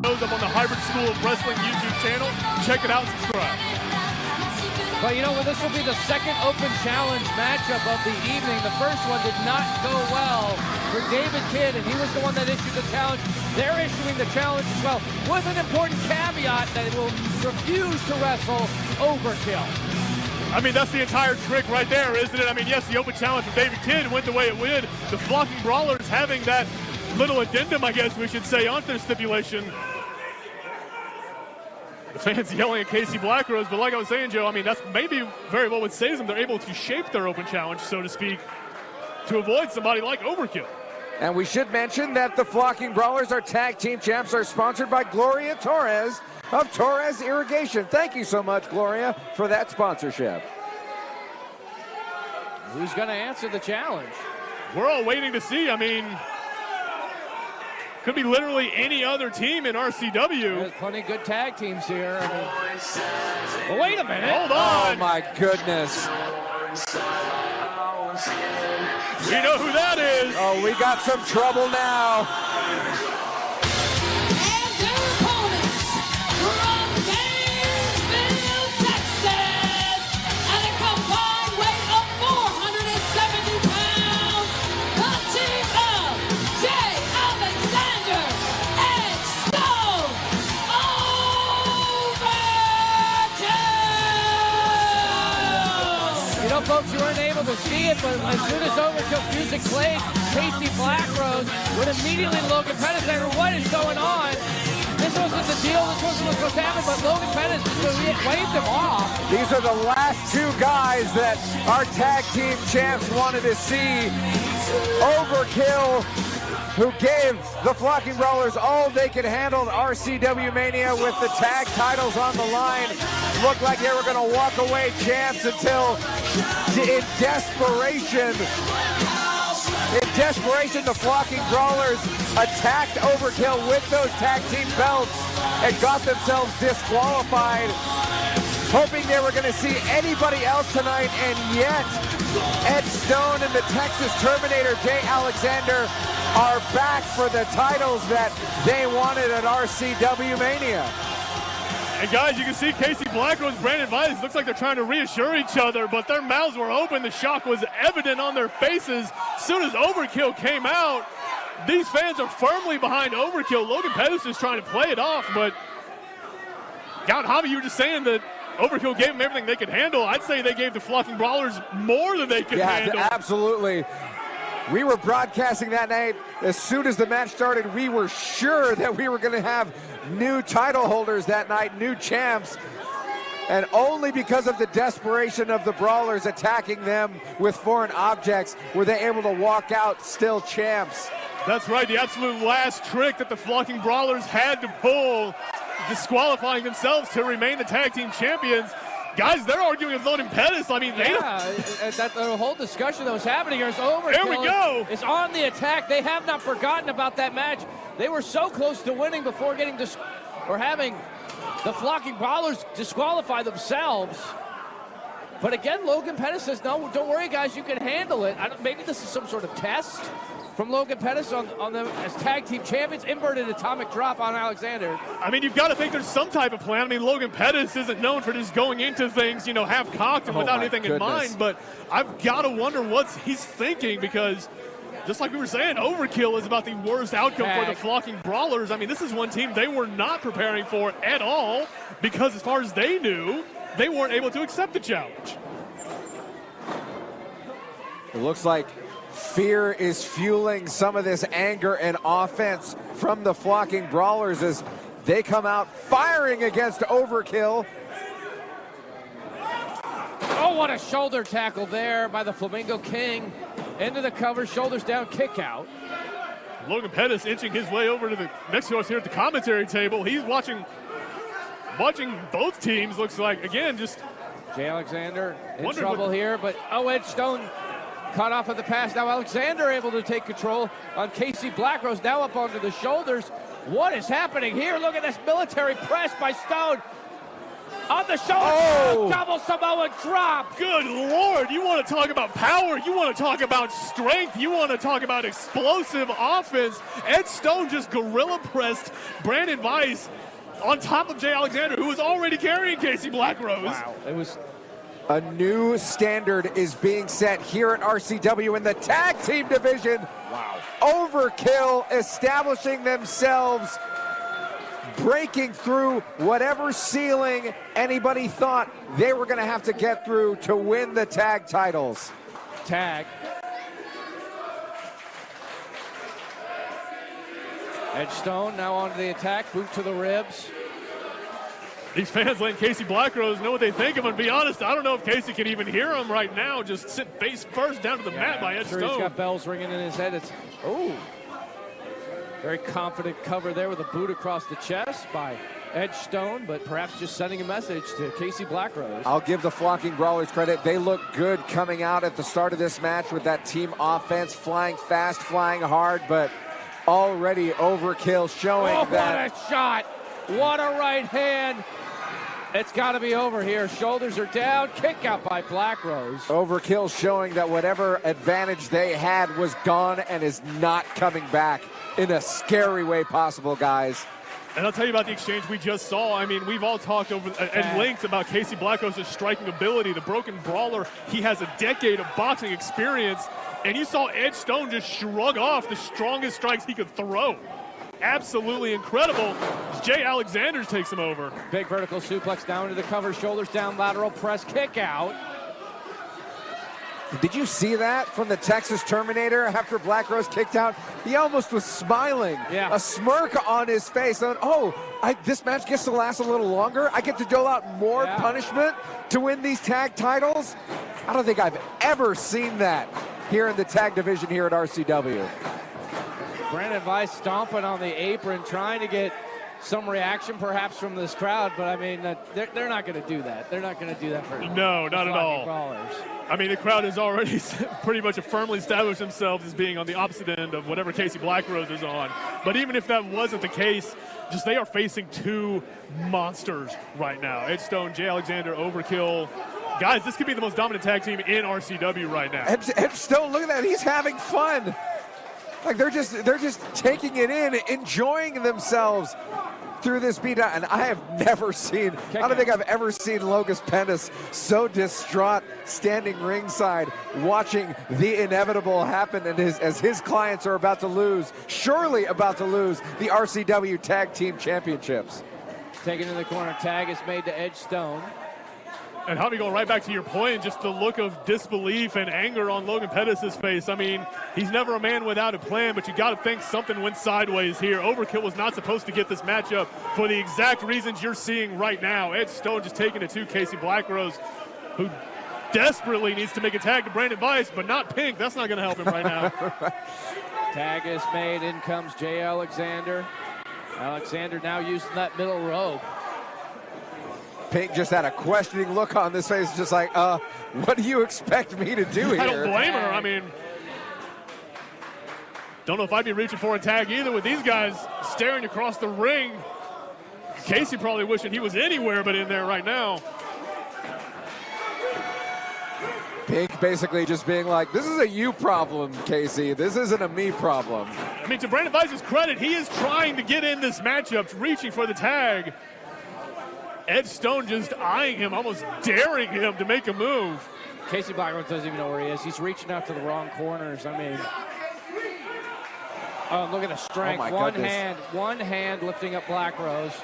those up on the Hybrid School of Wrestling YouTube channel. Check it out and subscribe. But you know, this will be the second open challenge matchup of the evening. The first one did not go well for David Kidd, and he was the one that issued the challenge. They're issuing the challenge as well, with an important caveat that it will refuse to wrestle Overkill. I mean, that's the entire trick right there, isn't it? I mean, yes, the open challenge for David Kidd went the way it would. The Flocking Brawlers having that little addendum, I guess we should say, onto the stipulation. The fans yelling at Casey Blackrose, but like I was saying, Joe, I mean, that's maybe very well what saves them. They're able to shape their open challenge, so to speak, to avoid somebody like Overkill. And we should mention that the Flocking Brawlers, our tag team champs, are sponsored by Gloria Torres of Torres Irrigation. Thank you so much, Gloria, for that sponsorship. Who's going to answer the challenge? We're all waiting to see. I mean, could be literally any other team in RCW. There's plenty of good tag teams here. I mean, well, wait a minute. Hold on. Oh, my goodness. We know who that is. Oh, we got some trouble now. And their opponents from Gainesville, Texas, at a combined weight of 470 pounds, the team of Jay Alexander and Stone Overkill. You know, folks, you weren't able to see it, but as soon as Overkill's music played, Casey Blackrose would immediately Logan Pettis say, what is going on? This wasn't the deal, this wasn't what was supposed to happen, but Logan Pettis just waved him off. These are the last two guys that our tag team champs wanted to see. Overkill, who gave the Flocking Brawlers all they could handle at RCW Mania with the tag titles on the line. Looked like they were going to walk away champs until, in desperation, the Flocking Brawlers attacked Overkill with those tag team belts and got themselves disqualified, hoping they were going to see anybody else tonight, and yet Ed Stone and the Texas Terminator, Jay Alexander, are back for the titles that they wanted at RCW Mania. And guys, you can see Casey Blackrose, Brandon Vitus, looks like they're trying to reassure each other, but their mouths were open. The shock was evident on their faces. As soon as Overkill came out, these fans are firmly behind Overkill. Logan Pettis is trying to play it off, but God, Javi, you were just saying that Overkill gave them everything they could handle. I'd say they gave the Flocking Brawlers more than they could handle. Yeah, absolutely. We were broadcasting that night. As soon as the match started, we were sure that we were going to have new title holders that night, new champs. And only because of the desperation of the Brawlers attacking them with foreign objects were they able to walk out still champs. That's right, the absolute last trick that the Flocking Brawlers had to pull, disqualifying themselves to remain the tag team champions. Guys, they're arguing with Logan Pettis. I mean, The whole discussion that was happening here is over. There we go. Is on the attack. They have not forgotten about that match. They were so close to winning before getting having the Flocking Brawlers disqualify themselves. But again, Logan Pettis says, no, don't worry, guys, you can handle it. Maybe this is some sort of test from Logan Pettis on them as tag team champions. Inverted atomic drop on Alexander. I mean, you've got to think there's some type of plan. I mean, Logan Pettis isn't known for just going into things, you know, half-cocked and without anything in mind. But I've got to wonder what he's thinking, because just like we were saying, Overkill is about the worst outcome for the Flocking Brawlers. I mean, this is one team they were not preparing for at all, because as far as they knew, they weren't able to accept the challenge. It looks like fear is fueling some of this anger and offense from the Flocking Brawlers as they come out firing against Overkill. Oh, what a shoulder tackle there by the Flamingo King. Into the cover, shoulders down, kick out. Logan Pettis inching his way over to the next to us here at the commentary table. He's watching both teams, looks like. Again, just Jay Alexander in trouble here, but Ed Stone caught off of the pass. Now Alexander able to take control on Casey Blackrose, now up onto the shoulders. What is happening here? Look at this military press by Stone. On the shoulder, Oh. double Samoan drop. Good Lord, you want to talk about power, you want to talk about strength, you want to talk about explosive offense. Ed Stone just gorilla pressed Brandon Weiss on top of Jay Alexander, who was already carrying Casey Blackrose. Wow, it was A new standard is being set here at RCW in the tag team division. wow. Overkill establishing themselves, breaking through whatever ceiling anybody thought they were going to have to get through to win the tag titles. Tag. Edge Stone now onto the attack, boot to the ribs. These fans letting Casey Blackrose know what they think of him. To be honest, I don't know if Casey can even hear him right now. Just sit face first down to the mat by Ed Sure, Stone. he's got bells ringing in his head. It's very confident cover there with a boot across the chest by Edge Stone, but perhaps just sending a message to Casey Blackrose. I'll give the Flocking Brawlers credit. They look good coming out at the start of this match with that team offense, flying fast, flying hard, but already Overkill showing that. What a shot! What a right hand! It's got to be over here. Shoulders are down. Kick out by Blackrose. Overkill showing that whatever advantage they had was gone and is not coming back in a scary way possible, guys. And I'll tell you about the exchange we just saw. I mean, we've all talked over at length about Casey Blackrose's striking ability, the broken brawler. He has a decade of boxing experience, and you saw Edge Stone just shrug off the strongest strikes he could throw. Absolutely incredible. Jay Alexander takes him over. Big vertical suplex down to the cover, shoulders down, lateral press, kick out. Did you see that from the Texas Terminator after Blackrose kicked out? He almost was smiling. Yeah. A smirk on his face. This match gets to last a little longer. I get to dole out more punishment to win these tag titles. I don't think I've ever seen that here in the tag division here at RCW. Brandon Weiss stomping on the apron, trying to get some reaction perhaps from this crowd, but I mean, they're not going to do that. They're not going to do that for No, not at all. Brawlers. I mean, the crowd has already pretty much firmly established themselves as being on the opposite end of whatever Casey Blackrose is on. But even if that wasn't the case, just they are facing two monsters right now. Edge Stone, Jay Alexander, Overkill. Guys, this could be the most dominant tag team in RCW right now. Edge Stone, look at that. He's having fun. Like they're just taking it in, enjoying themselves through this beatdown. And I have never seen, I don't think I've ever seen Logos Pentis so distraught standing ringside watching the inevitable happen and as his clients are about to lose, surely about to lose, the RCW Tag Team Championships. Taken in the corner, tag is made to Edge Stone. And Javi, going right back to your point, just the look of disbelief and anger on Logan Pettis' face. I mean, he's never a man without a plan, but you got to think something went sideways here. Overkill was not supposed to get this matchup for the exact reasons you're seeing right now. Edge Stone just taking it to Casey Blackrose, who desperately needs to make a tag to Brandon Weiss, but not Pink. That's not going to help him right now. Tag is made. In comes Jay Alexander. Alexander now using that middle rope. Pink just had a questioning look on this face, just like, what do you expect me to do here? I don't blame her. I mean, don't know if I'd be reaching for a tag either with these guys staring across the ring. Casey probably wishing he was anywhere but in there right now. Pink basically just being like, this is a you problem, Casey. This isn't a me problem. I mean, to Brandon Weiss's credit, he is trying to get in this matchup, reaching for the tag. Edge Stone just eyeing him, almost daring him to make a move. Casey Blackrose doesn't even know where he is. He's reaching out to the wrong corners. I mean, oh, look at the strength. Oh my goodness. One hand lifting up Blackrose.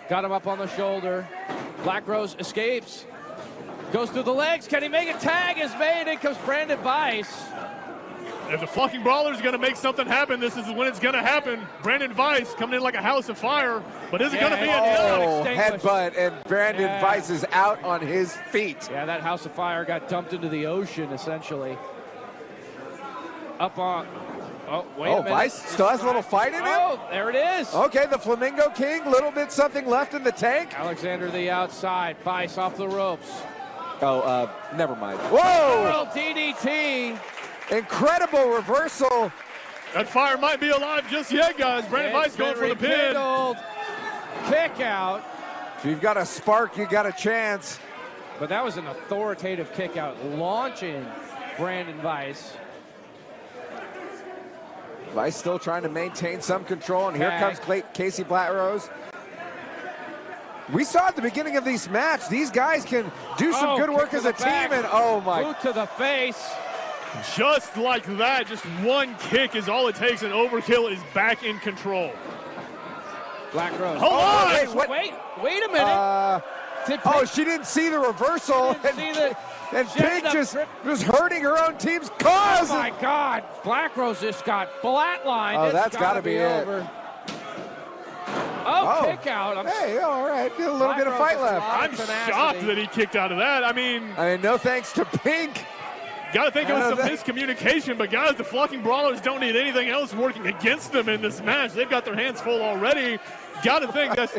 Got him up on the shoulder. Blackrose escapes. Goes through the legs. Can he make it? Tag is made. In comes Brandon Weiss. If the fucking Brawlers are going to make something happen, this is when it's going to happen. Brandon Weiss coming in like a house of fire, but is it going to be enough? Headbutt, and Brandon Weiss is out on his feet. Yeah, that house of fire got dumped into the ocean, essentially. Up on... Oh, wait a minute. Weiss still has a little fight in him? Oh, there it is. Okay, the Flamingo King, little bit something left in the tank. Alexander the outside, Weiss off the ropes. Oh, never mind. Whoa! World DDT. Incredible reversal. That fire might be alive just yet, guys. Brandon Weiss going for the pin. Kick out. If you've got a spark, you got a chance. But that was an authoritative kick out, launching Brandon Weiss. Weiss still trying to maintain some control, and here comes Casey Blatrose. We saw at the beginning of this match, these guys can do some good work as a team, and oh my. Boot to the face. Just like that, just one kick is all it takes, and Overkill is back in control. Blatrose. Hold on! Wait a minute. Oh, she didn't see the reversal, and Pink just was hurting her own team's cause. Oh my God, Blatrose just got flatlined. Oh, that's got to be over. Oh, kick out. Hey, all right, a little bit of fight left. I'm shocked that he kicked out of that. I mean, no thanks to Pink. Got to think it was some miscommunication, but guys, the Flocking Brawlers don't need anything else working against them in this match. They've got their hands full already. Got to think that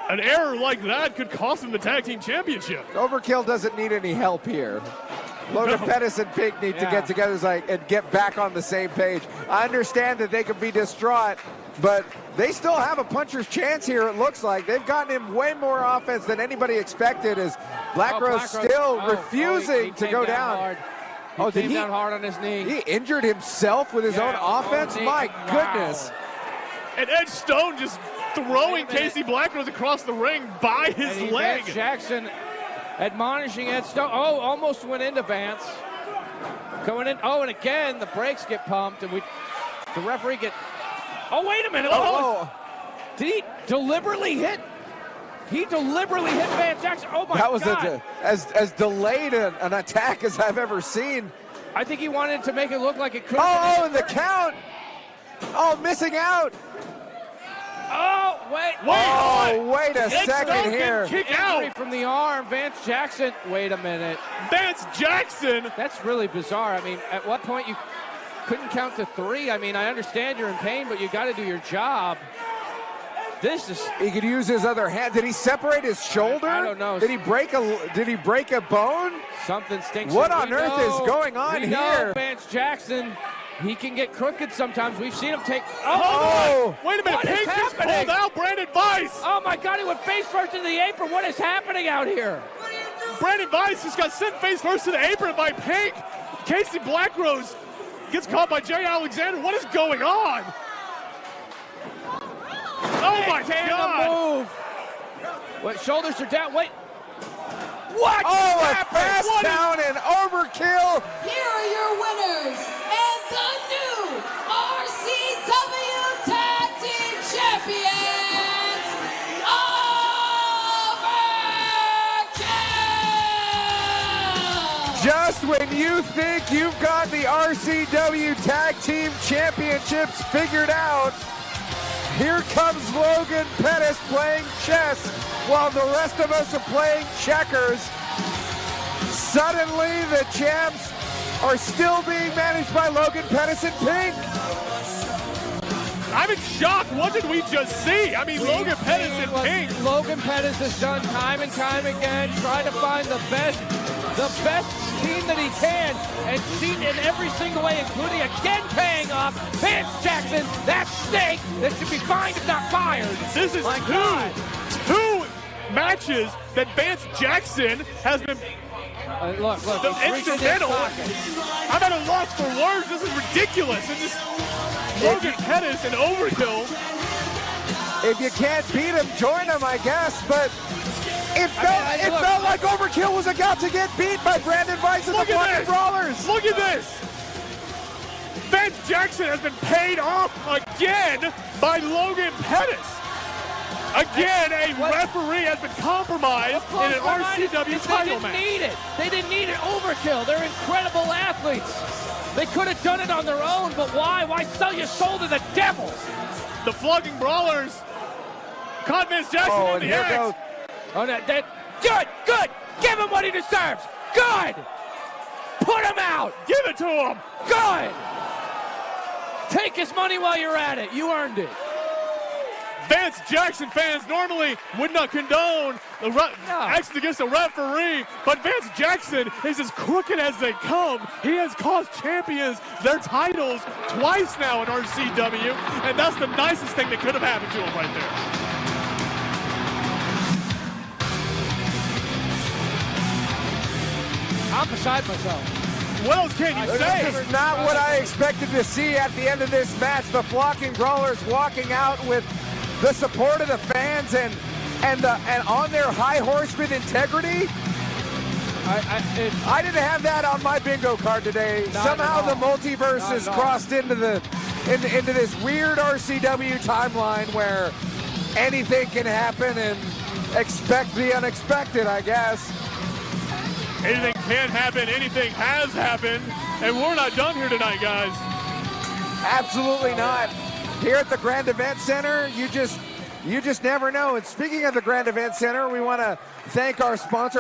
an error like that could cost them the tag team championship. Overkill doesn't need any help here. Logan Pettis and Pink need to get together and get back on the same page. I understand that they could be distraught, but they still have a puncher's chance here, it looks like. They've gotten him way more offense than anybody expected, as Blatrose still refusing to go down. He came down hard on his knee. He injured himself with his own offense? My goodness. And Edge Stone just throwing Casey Blatrose across the ring by his leg. Vance Jackson admonishing Ed Stone. Oh, almost went into Vance. Going in. Oh, and again, the brakes get pumped, and the referee get. Oh, wait a minute. Did he deliberately hit? He deliberately hit Vance Jackson. Oh, my God. That was as delayed an attack as I've ever seen. I think he wanted to make it look like it could. Oh, and the count. Oh, missing out. Oh, wait. Wait a second here. Kick out from the arm. Vance Jackson. Wait a minute. Vance Jackson. That's really bizarre. I mean, at what point you couldn't count to 3? I mean, I understand you're in pain, but you got to do your job. He could use his other hand. Did he separate his shoulder? I don't know. Did he break a bone? Something stinks. What on earth is going on here? Vance Jackson, he can get crooked sometimes. We've seen him take. Oh! Wait a minute. Pink just pulled out Brandon Weiss. Oh my God! He went face first into the apron. What is happening out here? Brandon Weiss just got sent face first to the apron by Pink. Casey Blatrose gets caught by Jay Alexander. What is going on? Oh my God! Move. What? Shoulders are down. Wait. What? Oh, a fast down and Overkill. Here are your winners and the new RCW Tag Team Champions, Overkill! Just when you think you've got the RCW Tag Team Championships figured out, here comes Logan Pettis playing chess while the rest of us are playing checkers. Suddenly, the champs are still being managed by Logan Pettis and Pink. I'm in shock. What did we just see? I mean, Logan Pettis and Pink. Logan Pettis has done time and time again, trying to find the best team that he can, and seen in every single way, including again paying off Vance Jackson, that snake that should be fined if not fired. This is two matches that Vance Jackson has been look, instrumental. I'm at a loss for words. This is ridiculous. It's just Logan Pettis and Overkill. If you can't beat him, join him, I guess, but it felt like Overkill was about to get beat by Brandon Weiss and the Flocking Brawlers. Look at this. Vance Jackson has been paid off again by Logan Pettis. Again, a referee has been compromised in an RCW title match. They didn't need it. Overkill. They're incredible athletes. They could have done it on their own, but why? Why sell your soul to the devil? The Flocking Brawlers caught Vance Jackson in the act. Oh, good. Give him what he deserves. Good. Put him out. Give it to him. Good. Take his money while you're at it. You earned it. Vance Jackson fans normally would not condone actions against a referee, but Vance Jackson is as crooked as they come. He has cost champions their titles twice now in RCW, and that's the nicest thing that could have happened to him right there. I'm beside myself. What else can you say? This is not what I expected to see at the end of this match. The Flocking Brawlers walking out with the support of the fans and on their high horseman integrity. I didn't have that on my bingo card today. Somehow the multiverse has crossed into this weird RCW timeline where anything can happen and expect the unexpected, I guess. Anything can happen, anything has happened, and we're not done here tonight, guys. Absolutely not. Here at the Grand Event Center, you just never know. And speaking of the Grand Event Center, we want to thank our sponsor.